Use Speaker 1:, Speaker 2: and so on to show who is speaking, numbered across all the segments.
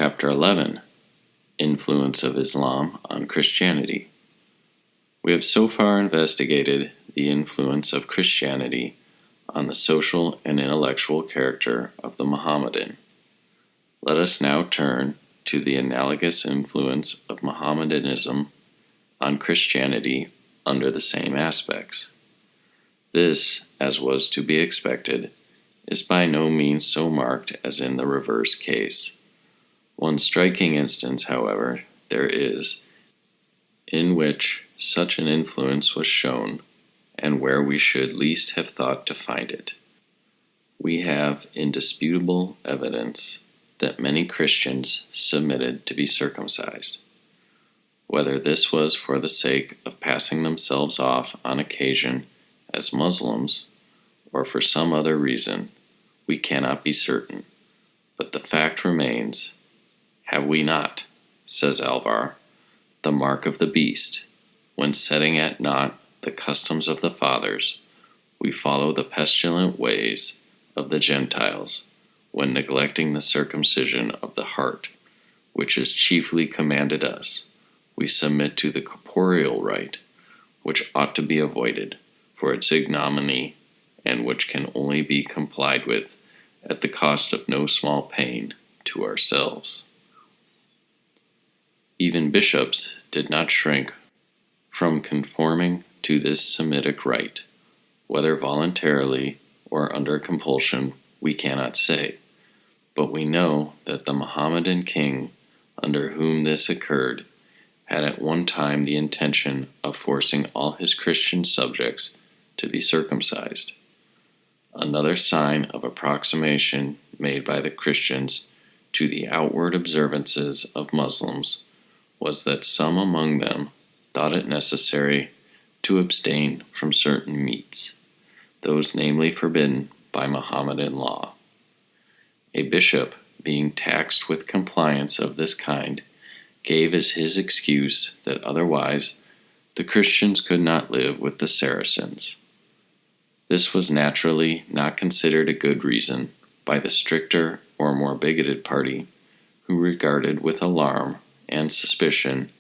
Speaker 1: Chapter 11: Influence of Islam on Christianity. We have so far investigated the influence of Christianity on the social and intellectual character of the Mohammedan. Let us now turn to the analogous influence of Mohammedanism on Christianity under the same aspects. This, as was to be expected, is by no means so marked as in the reverse case. One striking instance, however, there is, in which such an influence was shown, and where we should least have thought to find it. We have indisputable evidence that many Christians submitted to be circumcised. Whether this was for the sake of passing themselves off on occasion as Muslims, or for some other reason, we cannot be certain, but the fact remains. Have we not, says Alvar, the mark of the beast? When setting at naught the customs of the fathers, we follow the pestilent ways of the Gentiles, when neglecting the circumcision of the heart, which is chiefly commanded us, we submit to the corporeal rite, which ought to be avoided for its ignominy, and which can only be complied with at the cost of no small pain to ourselves. Even bishops did not shrink from conforming to this Semitic rite, whether voluntarily or under compulsion we cannot say, but we know that the Mohammedan king under whom this occurred had at one time the intention of forcing all his Christian subjects to be circumcised. Another sign of approximation made by the Christians to the outward observances of Muslims was that some among them thought it necessary to abstain from certain meats, those namely forbidden by Mohammedan law. A bishop, being taxed with compliance of this kind, gave as his excuse that otherwise the Christians could not live with the Saracens. This was naturally not considered a good reason by the stricter or more bigoted party, who regarded with alarm and suspicion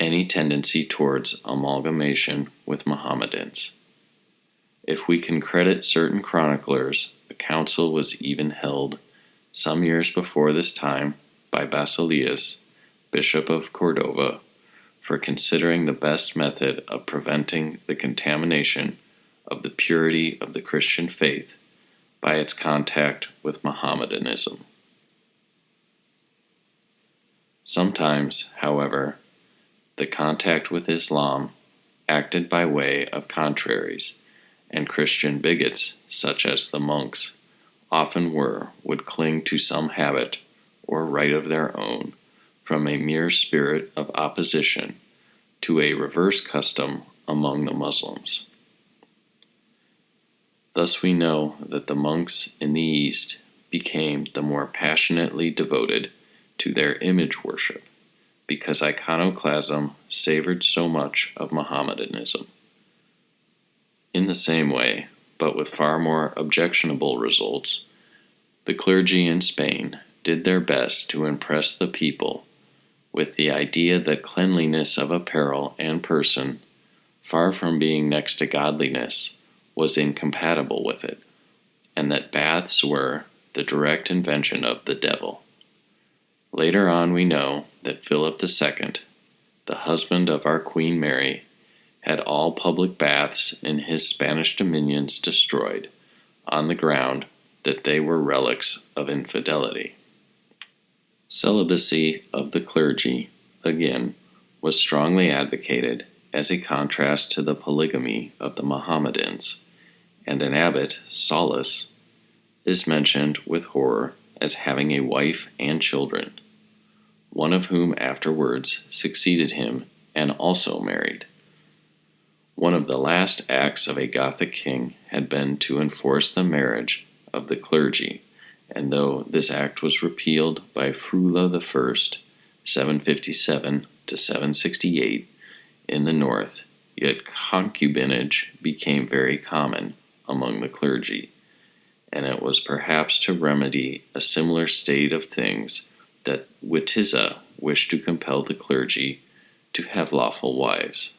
Speaker 1: any tendency towards amalgamation with Mohammedans. If we can credit certain chroniclers, a council was even held some years before this time by Basilius, Bishop of Cordova, for considering the best method of preventing the contamination of the purity of the Christian faith by its contact with Mohammedanism. Sometimes, however, the contact with Islam acted by way of contraries, and Christian bigots, such as the monks often would cling to some habit or rite of their own from a mere spirit of opposition to a reverse custom among the Muslims. Thus we know that the monks in the East became the more passionately devoted to their image worship, because iconoclasm savored so much of Mohammedanism. In the same way, but with far more objectionable results, the clergy in Spain did their best to impress the people with the idea that cleanliness of apparel and person, far from being next to godliness, was incompatible with it, and that baths were the direct invention of the devil. Later on we know that Philip II, the husband of our Queen Mary, had all public baths in his Spanish dominions destroyed, on the ground that they were relics of infidelity. Celibacy of the clergy, again, was strongly advocated as a contrast to the polygamy of the Mohammedans, and an abbot, Saulus, is mentioned with horror as having a wife and children, one of whom afterwards succeeded him and also married. One of the last acts of a Gothic king had been to enforce the marriage of the clergy, and though this act was repealed by Frula I, 757 to 768, in the north, yet concubinage became very common among the clergy, and it was perhaps to remedy a similar state of things that Witiza wished to compel the clergy to have lawful wives.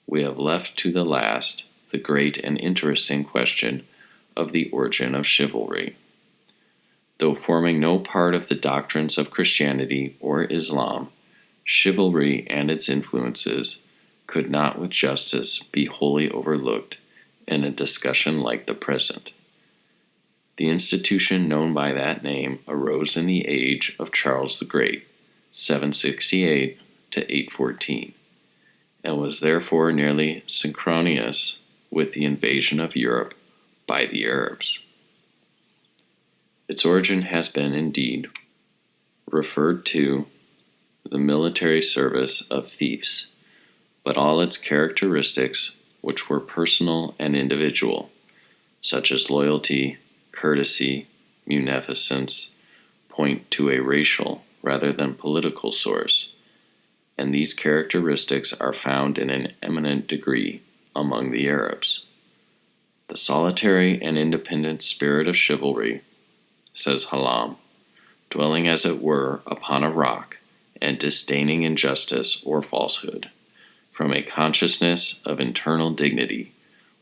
Speaker 1: We have left to the last the great and interesting question of the origin of chivalry. Though forming no part of the doctrines of Christianity or Islam, chivalry and its influences could not with justice be wholly overlooked in a discussion like the present. The institution known by that name arose in the age of Charles the Great, 768 to 814, and was therefore nearly synchronous with the invasion of Europe by the Arabs. Its origin has been indeed referred to the military service of fiefs, but all its characteristics, which were personal and individual, such as loyalty, courtesy, munificence, point to a racial rather than political source, and these characteristics are found in an eminent degree among the Arabs. The solitary and independent spirit of chivalry, says Hallam, dwelling as it were upon a rock and disdaining injustice or falsehood, from a consciousness of internal dignity,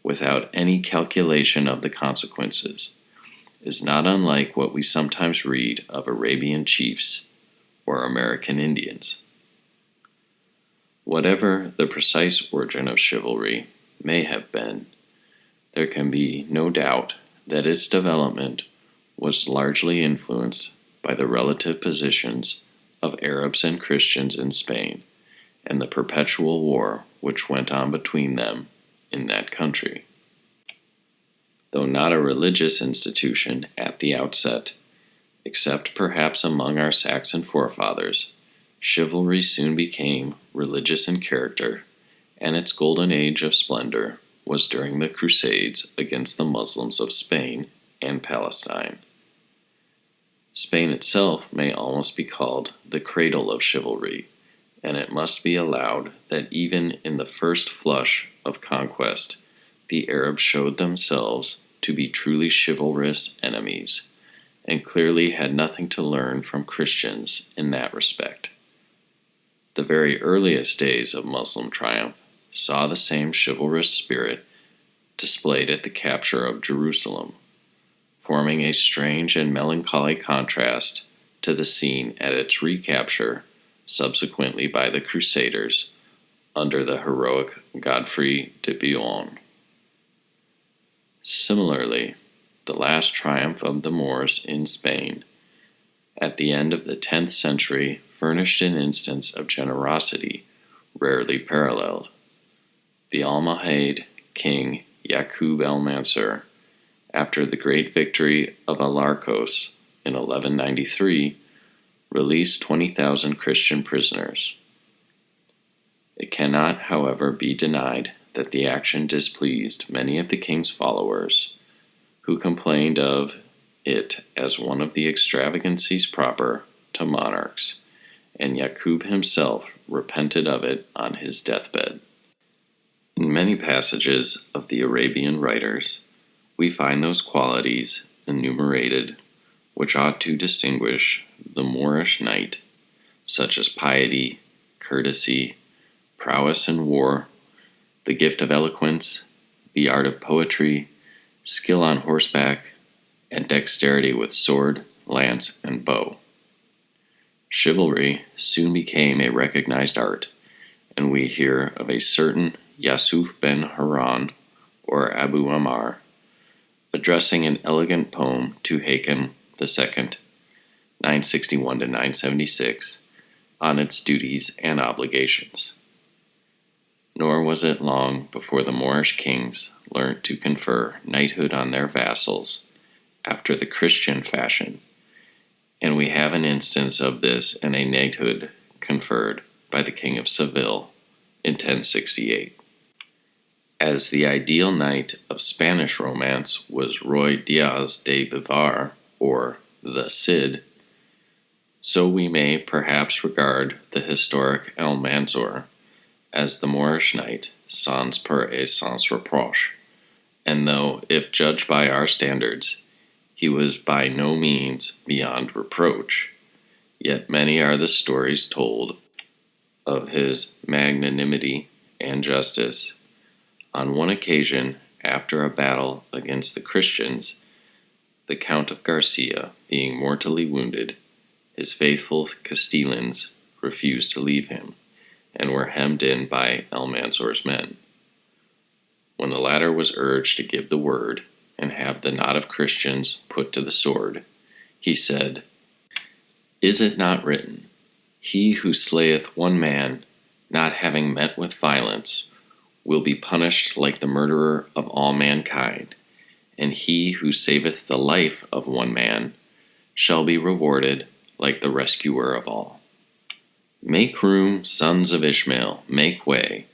Speaker 1: without any calculation of the consequences, is not unlike what we sometimes read of Arabian chiefs or American Indians. Whatever the precise origin of chivalry may have been, there can be no doubt that its development was largely influenced by the relative positions of Arabs and Christians in Spain and the perpetual war which went on between them in that country. Though not a religious institution at the outset, except perhaps among our Saxon forefathers, chivalry soon became religious in character, and its golden age of splendor was during the Crusades against the Muslims of Spain and Palestine. Spain itself may almost be called the cradle of chivalry, and it must be allowed that even in the first flush of conquest, the Arabs showed themselves to be truly chivalrous enemies, and clearly had nothing to learn from Christians in that respect. The very earliest days of Muslim triumph saw the same chivalrous spirit displayed at the capture of Jerusalem, forming a strange and melancholy contrast to the scene at its recapture subsequently by the Crusaders under the heroic Godfrey de Bouillon. Similarly, the last triumph of the Moors in Spain at the end of the 10th century furnished an instance of generosity rarely paralleled. The Almohade king Yaqub el-Mansur, after the great victory of Alarcos in 1193, released 20,000 Christian prisoners. It cannot, however, be denied that the action displeased many of the king's followers, who complained of it as one of the extravagancies proper to monarchs, and Yaqub himself repented of it on his deathbed. In many passages of the Arabian writers, we find those qualities enumerated which ought to distinguish the Moorish knight, such as piety, courtesy, prowess in war, the gift of eloquence, the art of poetry, skill on horseback, and dexterity with sword, lance, and bow. Chivalry soon became a recognized art, and we hear of a certain Yusuf ben Haran, or Abu Amar, addressing an elegant poem to Haakon II, 961 to 976, on its duties and obligations. Nor was it long before the Moorish kings learnt to confer knighthood on their vassals after the Christian fashion, and we have an instance of this in a knighthood conferred by the King of Seville in 1068. As the ideal knight of Spanish romance was Ruy Diaz de Bivar, or the Cid, so we may perhaps regard the historic Almanzor as the Moorish knight sans peur et sans reproche, and though, if judged by our standards, he was by no means beyond reproach, Yet many are the stories told of his magnanimity and justice. On one occasion, after a battle against the Christians, the Count of Garcia being mortally wounded, his faithful Castilians refused to leave him, and were hemmed in by Almanzor's men. When the latter was urged to give the word and have the knot of Christians put to the sword, he said, "Is it not written, He who slayeth one man, not having met with violence, will be punished like the murderer of all mankind, and he who saveth the life of one man shall be rewarded like the rescuer of all. Make room, sons of Ishmael, make way.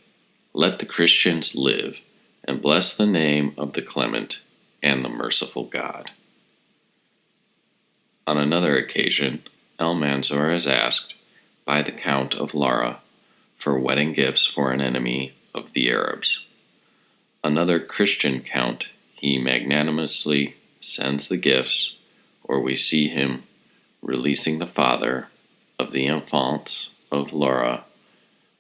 Speaker 1: Let the Christians live, and bless the name of the clement and the merciful God." On another occasion, Almanzor is asked by the Count of Lara for wedding gifts for an enemy of the Arabs. Another Christian count, he magnanimously sends the gifts, or we see him releasing the father of the infants of Lara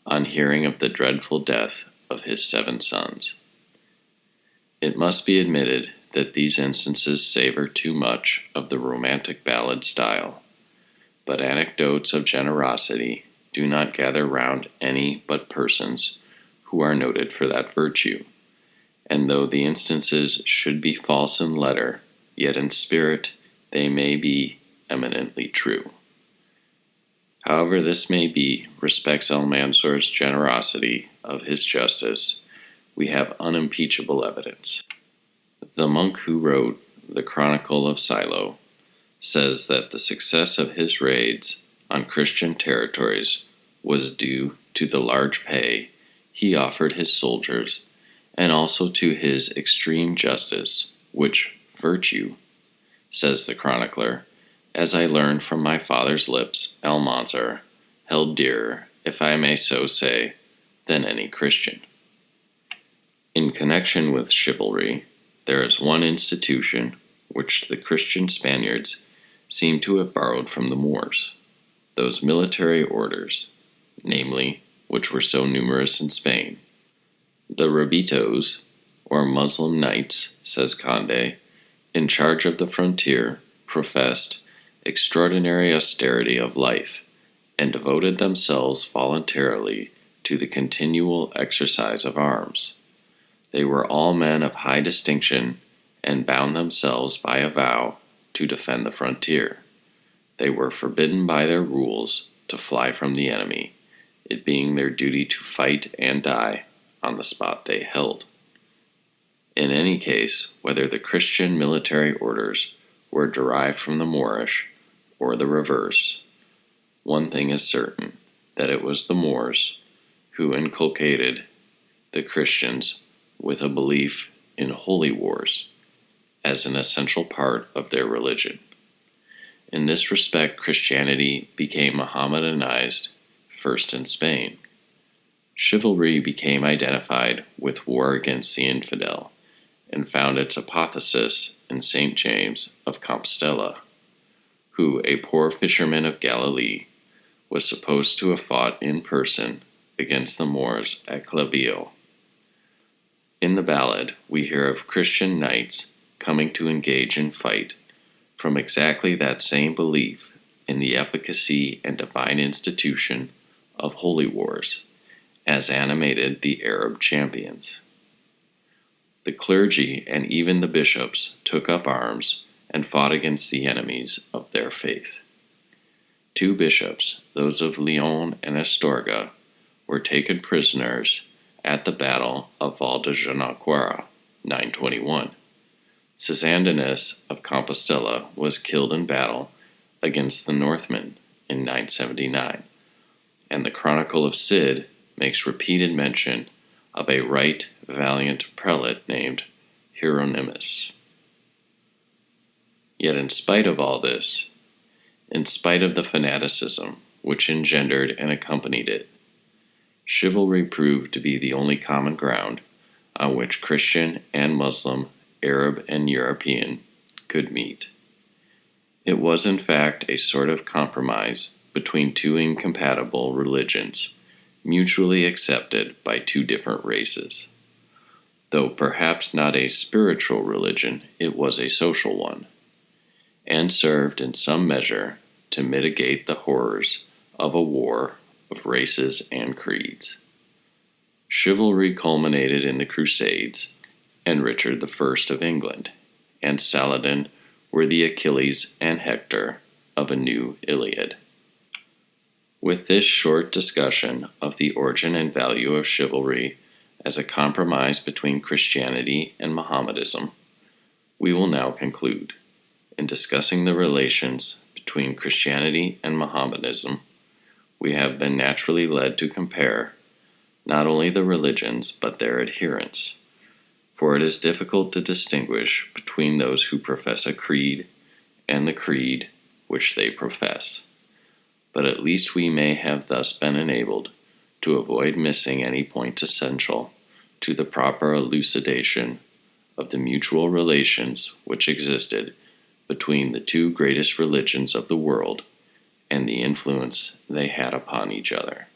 Speaker 1: on hearing of the dreadful death of his 7 sons. It must be admitted that these instances savor too much of the romantic ballad style, but anecdotes of generosity do not gather round any but persons who are noted for that virtue, and though the instances should be false in letter, yet in spirit they may be eminently true. However this may be respects Almanzor's generosity of his justice, we have unimpeachable evidence. The monk who wrote the Chronicle of Silo says that the success of his raids on Christian territories was due to the large pay he offered his soldiers, and also to his extreme justice, which virtue, says the chronicler, as I learned from my father's lips, Almanzor, held dearer, if I may so say, than any Christian. In connection with chivalry, there is one institution which the Christian Spaniards seem to have borrowed from the Moors, those military orders, namely, which were so numerous in Spain. The Rabitos, or Muslim knights, says Conde, in charge of the frontier, professed extraordinary austerity of life, and devoted themselves voluntarily to the continual exercise of arms. They were all men of high distinction, and bound themselves by a vow to defend the frontier. They were forbidden by their rules to fly from the enemy, it being their duty to fight and die on the spot they held. In any case, whether the Christian military orders were derived from the Moorish or the reverse, one thing is certain, that it was the Moors who inculcated the Christians with a belief in holy wars as an essential part of their religion. In this respect, Christianity became Mohammedanized first in Spain. Chivalry became identified with war against the infidel, and found its apotheosis in St. James of Compostela, who, a poor fisherman of Galilee, was supposed to have fought in person against the Moors at Clavijo. In the ballad, we hear of Christian knights coming to engage in fight from exactly that same belief in the efficacy and divine institution of holy wars, as animated the Arab champions. The clergy and even the bishops took up arms and fought against the enemies of their faith. 2 bishops, those of Lyon and Astorga, were taken prisoners at the Battle of Valdejanequara, 921. Cisandenas of Compostela was killed in battle against the Northmen in 979, and the Chronicle of Cid makes repeated mention of a right valiant prelate named Hieronymus. Yet in spite of all this, in spite of the fanaticism which engendered and accompanied it, chivalry proved to be the only common ground on which Christian and Muslim, Arab and European could meet. It was in fact a sort of compromise between two incompatible religions, mutually accepted by two different races. Though perhaps not a spiritual religion, it was a social one, and served in some measure to mitigate the horrors of a war of races and creeds. Chivalry culminated in the Crusades, and Richard I of England and Saladin were the Achilles and Hector of a new Iliad. With this short discussion of the origin and value of chivalry as a compromise between Christianity and Mohammedanism, we will now conclude. In discussing the relations between Christianity and Mohammedanism, we have been naturally led to compare not only the religions but their adherents, for it is difficult to distinguish between those who profess a creed and the creed which they profess. But at least we may have thus been enabled to avoid missing any points essential to the proper elucidation of the mutual relations which existed between the two greatest religions of the world and the influence they had upon each other.